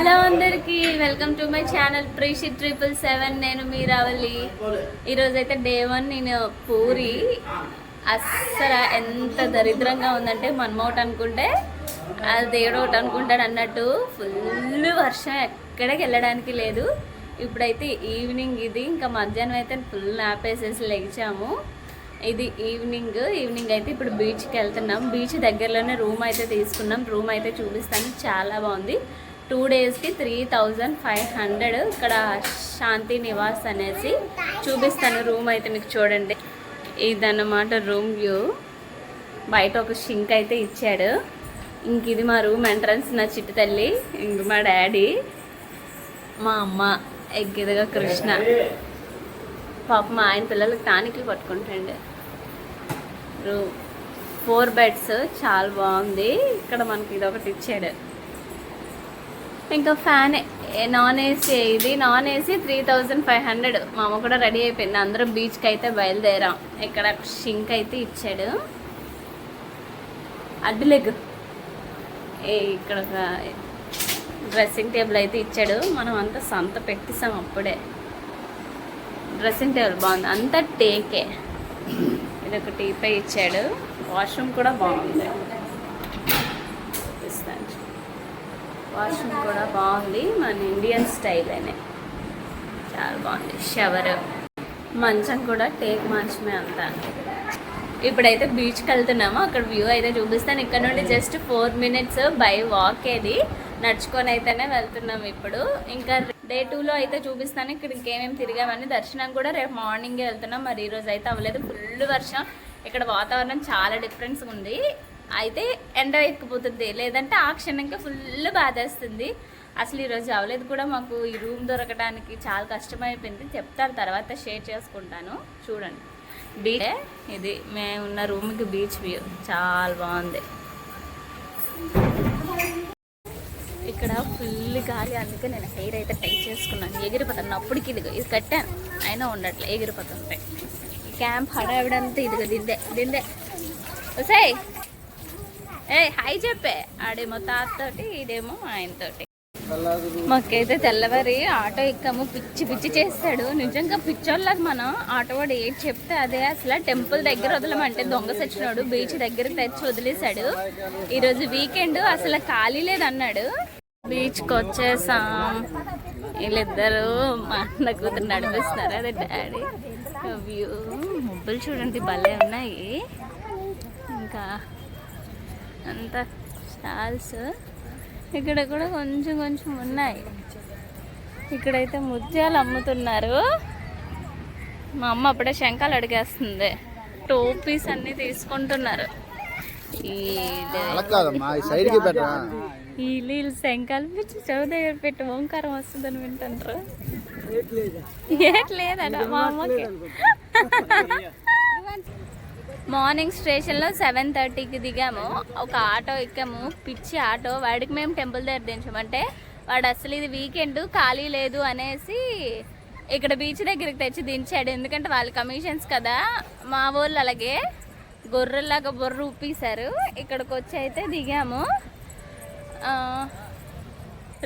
Hello అందరికి welcome to my channel ప్రీషి 777. నేను మీరావళి. ఈరోజు అయితే డే 1. నేను పూరి అస్సలు ఎంత దరిద్రంగా ఉందంటే మనం ఒకటి అనుకుంటే అది దేవుడు ఒకటి అనుకుంటాడు అన్నట్టు ఫుల్ వర్షం, ఎక్కడికి వెళ్ళడానికి లేదు. ఇప్పుడైతే ఈవినింగ్, ఇది ఇంకా మధ్యాహ్నం అయితే ఫుల్ నాపేసేసి లెగిచాము. ఇది ఈవినింగ్ అయితే ఇప్పుడు బీచ్కి వెళ్తున్నాం. బీచ్ దగ్గరలోనే రూమ్ అయితే తీసుకున్నాం. రూమ్ అయితే చూపిస్తాను, చాలా బాగుంది. 2 డేస్కి 3500. ఇక్కడ శాంతి నివాస్ అనేసి చూపిస్తాను. రూమ్ అయితే మీకు చూడండి, ఇదన్నమాట రూమ్ వ్యూ. బయట ఒక షింక్ అయితే ఇచ్చాడు. ఇంక ఇది మా రూమ్ ఎంట్రన్స్. నా చిట్టి తల్లి, ఇంక మా డాడీ, మా అమ్మ, ఎగ్గిదిగా కృష్ణ. పాప మా ఆయన పిల్లలకి టానిక్లు పట్టుకుంటాండి. రూమ్ 4 బెడ్స్, చాలా బాగుంది. ఇక్కడ మనకి ఇది ఒకటి ఇచ్చాడు. ఇంకా ఫ్యాన్ నాన్ ఏసీ. ఇది నాన్ ఏసీ 3500. మా అమ్మ కూడా రెడీ అయిపోయింది. అందరం బీచ్కి అయితే బయలుదేరాం. ఇక్కడ షింక్ అయితే ఇచ్చాడు. అడ్డులెగ్ ఇక్కడ ఒక డ్రెస్సింగ్ టేబుల్ అయితే ఇచ్చాడు. మనం అంతా సంత పెట్టిస్తాం అప్పుడే. డ్రెస్సింగ్ టేబుల్ బాగుంది, అంతా టేకే. ఇది ఒక టీపై ఇచ్చాడు. వాష్రూమ్ కూడా బాగుంది, వాష్రూమ్ కూడా బాగుంది. మన ఇండియన్ స్టైల్ అనే చాలా బాగుంది. షవర్, మంచం కూడా టేక్ మంచమే అంతా. ఇప్పుడైతే బీచ్కి వెళ్తున్నాము. అక్కడ వ్యూ అయితే చూపిస్తాను. ఇక్కడ నుండి జస్ట్ 4 minutes బై వాక్. ఏది నడుచుకొని అయితేనే వెళ్తున్నాము ఇప్పుడు. ఇంకా డే 2లో అయితే చూపిస్తాను. ఇక్కడ ఇంకేమేమి తిరిగామని. దర్శనం కూడా రేపు మార్నింగే వెళ్తున్నాం. మరి ఈరోజు అయితే అవ్వలేదు, ఫుల్ వర్షం. ఇక్కడ వాతావరణం చాలా డిఫరెన్స్ ఉంది. అయితే ఎండ ఎక్కిపోతుంది, లేదంటే ఆ క్షణంగా ఫుల్ బాధేస్తుంది. అసలు ఈరోజు అవ్వలేదు కూడా. మాకు ఈ రూమ్ దొరకడానికి చాలా కష్టమైపోయింది. చెప్తాను, తర్వాత షేర్ చేసుకుంటాను. చూడండి, బీచ్ ఇది. మేము ఉన్న రూమ్కి బీచ్ వ్యూ చాలా బాగుంది. ఇక్కడ ఫుల్ గాలి, అందుకే నేను హెయిర్ అయితే టైట్ చేసుకున్నాను. ఎగిరిపోతాను అప్పటికి. ఇదిగో ఇది కట్టాను, అయినా ఉండట్లే, ఎగిరిపోతుంటాయి. క్యాంప్ హడావిడంతా ఇదిగో దిందే వసాయి. హాయ్ చెప్పే. ఆడేమో తాతతోటి, ఈడేమో ఆయనతోటి. మాకైతే తెల్లవారి ఆటో ఎక్కాము. పిచ్చి చేస్తాడు నిజంగా. పిచ్చోళ్ళకి మనం ఆటో వాడు ఏది చెప్తే అదే. అసలు టెంపుల్ దగ్గర వదలమంటే దొంగ సచ్చినాడు. బీచ్ దగ్గర తెచ్చి వదిలేశాడు. ఈరోజు వీకెండ్, అసలు ఖాళీ లేదన్నాడు. బీచ్కి వచ్చేసాం. వీళ్ళిద్దరూ మా అన్న కూతురు నడిపిస్తున్నారు. అదే డాడీ. వ్యూ, ముబ్బులు చూడండి భలే ఉన్నాయి. ఇంకా అంతా స్టాల్స్ ఇక్కడ కూడా కొంచెం ఉన్నాయి. ఇక్కడైతే ముత్యాలు అమ్ముతున్నారు. మా అమ్మ అప్పుడే శంఖాలు అడిగేస్తుంది. టోపీస్ అన్నీ తీసుకుంటున్నారు. వీళ్ళు శంఖాలు పిచ్చి చెవు దగ్గర పెట్టి ఓంకారం వస్తుందని వింటుంటారు. ఏట్లేదట మా అమ్మకి. మార్నింగ్ స్టేషన్లో 7:30కి దిగాము. ఒక ఆటో ఎక్కాము, పిచ్చి ఆటో. వాడికి మేము టెంపుల్ దగ్గర దించామంటే వాడు అసలు ఇది వీకెండ్ ఖాళీ లేదు అనేసి ఇక్కడ బీచ్ దగ్గరికి తెచ్చి దించాడు. ఎందుకంటే వాళ్ళు కమిషన్స్ కదా. మా వాళ్ళు అలాగే గొర్రెల్లాగా బొర్ర ఊపేశారు. ఇక్కడికి వచ్చి అయితే దిగాము.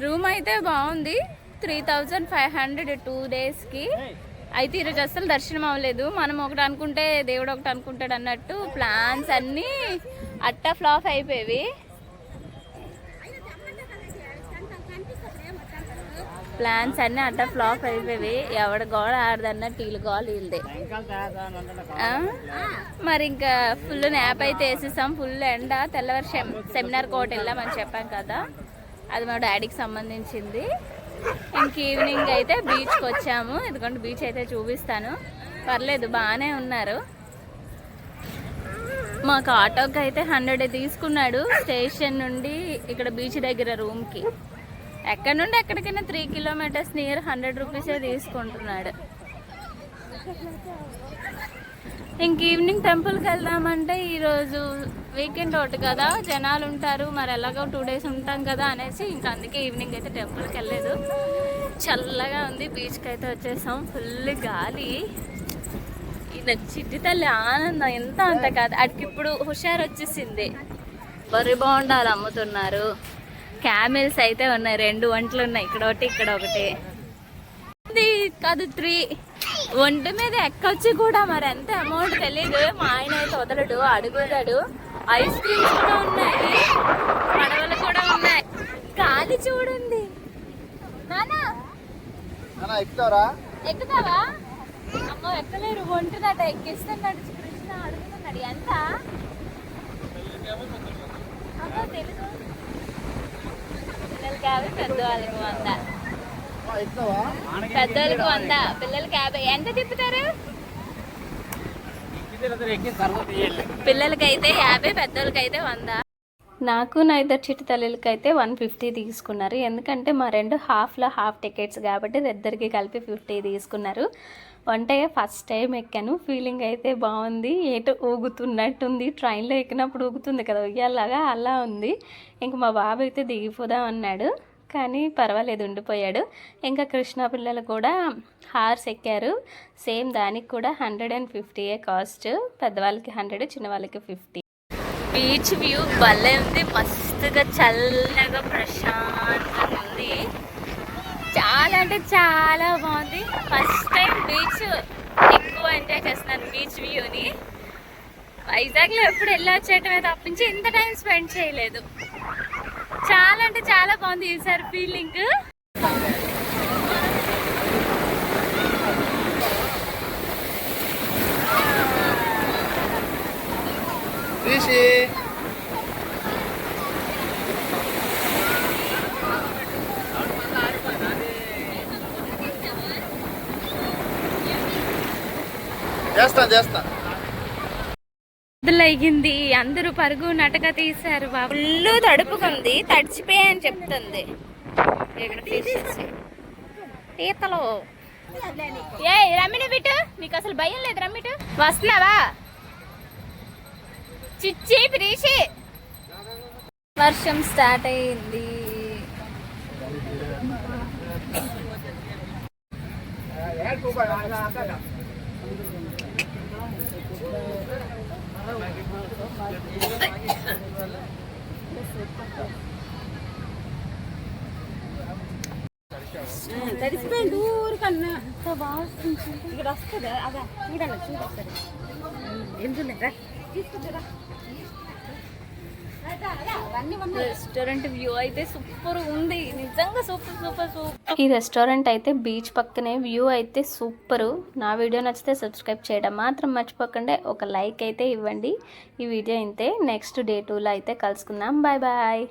రూమ్ అయితే బాగుంది. 3500 2 డేస్కి. అయితే ఈరోజు అసలు దర్శనం అవ్వలేదు. మనం ఒకటి అనుకుంటే దేవుడు ఒకటి అనుకుంటాడు అన్నట్టు ప్లాన్స్ అన్నీ అట్టా ఫ్లాప్ అయిపోయేవి. ఎవడ గోడ ఆడదన్నట్టు వీళ్ళు గోడ వీళ్ళదే. మరి ఇంకా ఫుల్ న్యాప్ అయితే వేసేసాం. ఫుల్ ఎండ. తెల్లవారు సెమినార్ కోట వెళ్ళామని చెప్పాం కదా, అది మా డాడీకి సంబంధించింది. ఇంక ఈవినింగ్ అయితే బీచ్కి వచ్చాము. ఎందుకంటే బీచ్ అయితే చూపిస్తాను. పర్లేదు, బాగానే ఉన్నారు. మాకు ఆటోకి అయితే 100 తీసుకున్నాడు స్టేషన్ నుండి ఇక్కడ బీచ్ దగ్గర రూమ్కి. ఎక్కడి నుండి ఎక్కడికైనా 3 kilometers నియర్ 100 రూపీసే తీసుకుంటున్నాడు. ఇంక ఈవినింగ్ టెంపుల్కి వెళ్దామంటే ఈరోజు వీకెండ్ ఒకటి కదా, జనాలు ఉంటారు. మరి ఎలాగో 2 days ఉంటాం కదా అనేసి ఇంకా అందుకే ఈవినింగ్ అయితే టెంపుల్కి వెళ్ళలేదు. చల్లగా ఉంది. బీచ్కి అయితే వచ్చేసాం. ఫుల్ గాలి. ఇది చిట్టి తల్లి ఆనందం ఎంత అంత కాదు. అడికి ఇప్పుడు హుషారు వచ్చేసింది. వరి బోండాలు అమ్ముతున్నారు. క్యామెల్స్ అయితే ఉన్నాయి, 2 ఒంట్లు ఉన్నాయి, ఇక్కడ ఒకటి ఇక్కడ ఒకటి. కాదు 3 ఒంటి మీద ఎక్కొచ్చి కూడా మరి ఎంత అమౌంట్ తెలీదు. మా ఆయన అయితే వదలడు, అడుగుతాడు. ఐస్ క్రీమ్స్ కూడా ఉన్నాయి, పడవలు కూడా ఉన్నాయి. గాలి చూడండి. నానా ఎక్కుతావా? అమ్మో ఎక్కలేరు, ఒంటిదట. ఎక్కిస్తున్నాడు కృష్ణ, అడుగుతున్నాడు ఎంత. అమ్మో తెలుసు, పిల్లలకి 50, పెద్దవాళ్ళకి 100. పెద్దోళ్ళకి 100, పిల్లలకి 50. ఎంత తిప్పుతారు? పిల్లలకైతే 50, పెద్దోళ్ళకైతే 100. నాకు నా ఇద్దరు చిట్టి తల్లికైతే 150 తీసుకున్నారు. ఎందుకంటే మా 2 హాఫ్లో హాఫ్ టికెట్స్ కాబట్టి ఇద్దరికి కలిపి 50 తీసుకున్నారు. అంటే ఫస్ట్ టైం ఎక్కాను, ఫీలింగ్ అయితే బాగుంది. ఏటో ఊగుతున్నట్టుంది, ట్రైన్లో ఎక్కినప్పుడు ఊగుతుంది కదా ఉయ్యాలాగా, అలా ఉంది. ఇంక మా బాబు అయితే దిగిపోదాం అన్నాడు, కానీ పర్వాలేదు ఉండిపోయాడు. ఇంకా కృష్ణ పిల్లలు కూడా హార్స్ ఎక్కారు. సేమ్ దానికి కూడా 150 కాస్ట్. పెద్దవాళ్ళకి 100, చిన్నవాళ్ళకి 50. బీచ్ వ్యూ భలే ఉంది, మస్తుగా చల్లగా ప్రశాంతంగా ఉంది. చాలా అంటే చాలా బాగుంది. ఫస్ట్ టైం బీచ్ ఎక్కువ ఎంజాయ్ చేస్తున్నాను, బీచ్ వ్యూని. వైజాగ్లో ఎప్పుడు వెళ్ళి వచ్చేయటమే తప్పించి ఇంత టైం స్పెండ్ చేయలేదు. చాలా అంటే చాలా బాగుంది ఈసారి ఫీలింగ్. చేస్తా అయింది, అందరూ పరుగు నటక తీశారు. ఫుల్ తడుపుకుంది, తడిచిపోయా అని చెప్తుంది. ఇక్కడ పీతలు. ఏ రమ్మిని బిట్టు, నీకు అసలు భయం లేదు రమ్మిటు. వస్తున్నావా చిచ్చి ప్రీషి? వర్షం స్టార్ట్ అయింది. తడిసిపోయింది ఊరికన్నా ఇక్కడ వస్తుంది. అదా చూడండి చూడొస్తుంది. ఎందుకు తీసుకుంటారా? రెస్టారెంట్ వ్యూ అయితే సూపర్ ఉంది, నిజంగా సూపర్ సూపర్ సూపర్. ఈ రెస్టారెంట్ అయితే బీచ్ పక్కనే, వ్యూ అయితే సూపరు. నా వీడియో నచ్చితే సబ్స్క్రైబ్ చేయడం మాత్రం మర్చిపోకండి, ఒక లైక్ అయితే ఇవ్వండి. ఈ వీడియో అయితే నెక్స్ట్ డే 2లో అయితే కలుసుకుందాం. Bye bye.